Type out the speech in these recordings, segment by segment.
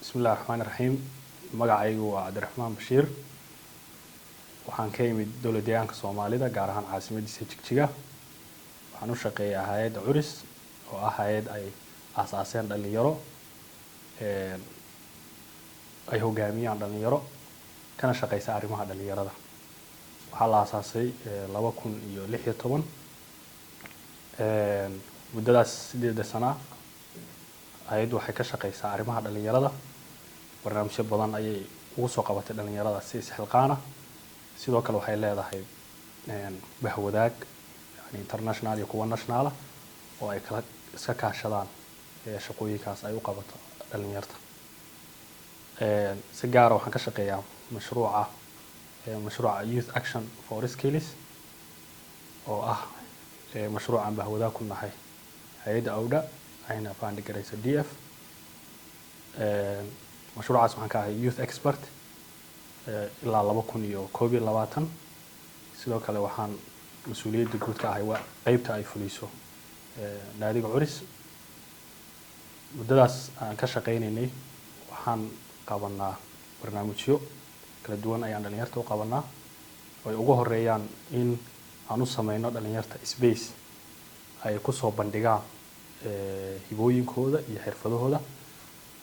بسم الله الرحمن الرحيم magacaygu waa Cabdiraxmaan Bashiir waxaan ka imid dowladda deegaanka Soomaalida gaar ahaan caasimaddiisa Jigjiga waxaan u shaqeeyaa hay'adda Curis oo ah hay'ad ay aasaaseen dhalinyaro ay hogaamiyaan dhalinyaro kana shaqeysa arrimaha dhalinyarada waxaa la aasaasay 2016 muddadaas 8 sano hay'addu waxay ka shaqeysaa arrimaha dhalinyarada barnaamijyo badan ayay ugu soo qabatay dhalinyarada si isxilqaana sidoo kale waxay leedahay bahwadaag yani international iyo kuwa national oo ay kala iska kaashadaan shaqooyinkaas ay u qabato dhalinyarta si gaar ah waxaan ka shaqeeyaa mashruuca Youth Action for Skills oo ah mashruucan bahwadaag ku nahay hay'adda awda ayna faandigareysa DF mashruucaas waxaan ka ahay youth expert ilaa 2021 sidoo kale waxaan mas'uuliyadda guud ka ahay qaybta ay fuliso naadiga Curis muddadaas aan ka shaqeynaynay waxaan qabanaa barnaamijyo kala duwan ayaan dhalinyarta u qabanaa oo ay ugu horeeyaan in aan u sameeyno dhalinyarta space ay ku soo bandhigaan hibooyinkooda iyo xirfadahooda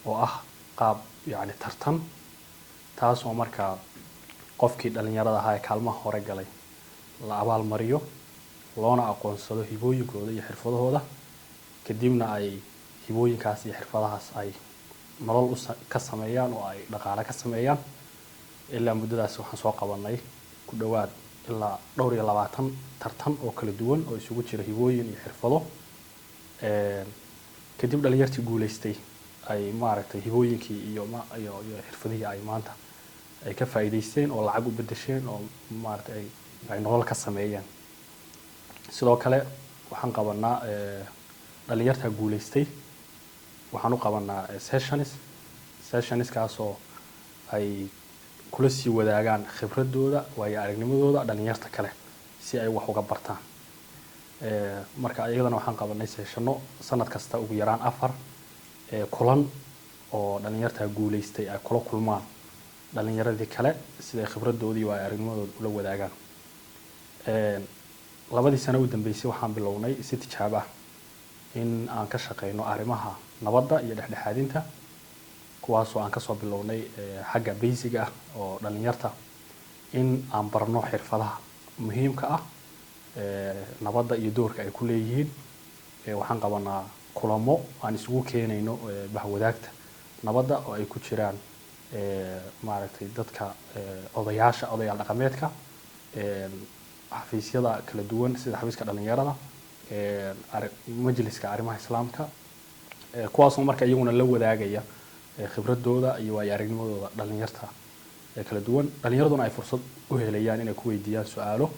oo ah qaab yani tartan taas oo markaa qofkii dhalinyarada ahaa ee kaalmaha hore galay la abaal mariyo loona aqoonsado hibooyinkooda iyo xirfadahooda kadibna ay hibooyinkaas iyo xirfadahaas ay nolol ka sameeyaan oo ay dhaqaale ka sameeyaan ilaa muddadaas waxaan soo qabanay ku dhawaad ilaa 22 tartan oo kala duwan oo isugu jira hibooyin iyo xirfado kadib dhalinyartii guuleystay ay maaragtay hibooyinkii iyo xirfadihii ay maanta ay ka faa'iideysteen oo lacag u bedesheen oo maaragtay ay nolol ka sameeyaan sidoo kale waxaan qabanaa dhalinyarta guuleystay waxaan u qabanaa sessions kaasoo ay kula sii wadaagaan khibradooda waayo aragnimadooda dhalinyarta kale si ay wax uga bartaan marka iyadana waxaan qabanay sessiono sanad kasta ugu yaraan 4 kulan oo dhalinyarta guuleystay ay kula kulmaan dhalinyaradii kale sida khibradoodii waa aragnimadooda ula wadaagaan labadii sano u dambeysay waxaan bilownay si tijaabo ah in aan ka shaqeyno arrimaha nabadda iyo dhexdhexaadinta kuwaas oo aan ka soo bilownay xagga basic ah oo dhalinyarta in aan barno xirfadaha muhiimka ah nabadda iyo doorka ay ku leeyihiin waxaan qabanaa kulamo aan isugu keenayno bahwadaagta nabadda oo ay ku jiraan maaragtay dadka odayaal dhaqameedka xafiisyada kala duwan sida xafiiska dhalinyarada majliska arrimaha islaamka kuwaas oo marka iyaguna la wadaagaya khibradooda iyo waayo aragnimadooda dhalinyarta kala duwan dhalinyaraduna ay fursad u helayaan inay ku weydiiyaan su'aalo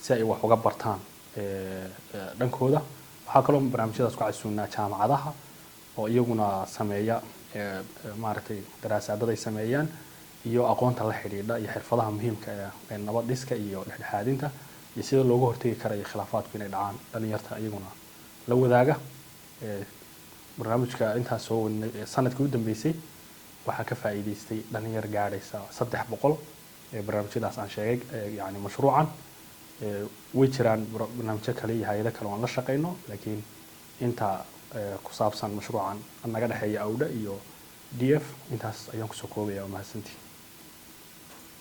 si ay wax uga bartaan dhankooda waxaa kaloo barnaamijyadaas ku casuunaa jaamacadaha oo iyaguna sameeya maaragtay daraasaadada ay sameeyaan iyo aqoonta la xiriidha iyo xirfadaha muhiimka ee nabad dhiska iyo dhexdhexaadinta iyo sida looga hortagi karayo khilaafaadku inay dhacaan dhalinyarta iyaguna la wadaaga barnaamijka intaas soo wadnay sanadkii u dambeysay waxaa ka faa'iideystay dhalinyar gaadhaysa 300 barnaamijyadaas aan sheegay yani mashruucan way jiraan barnaamijyo kale iyo hay'ado kale oo aan la shaqeyno laakiin inta ku saabsan mashruucan naga dhaxeeya awda iyo DF intaas ayaan ku soo koobaya mahadsantii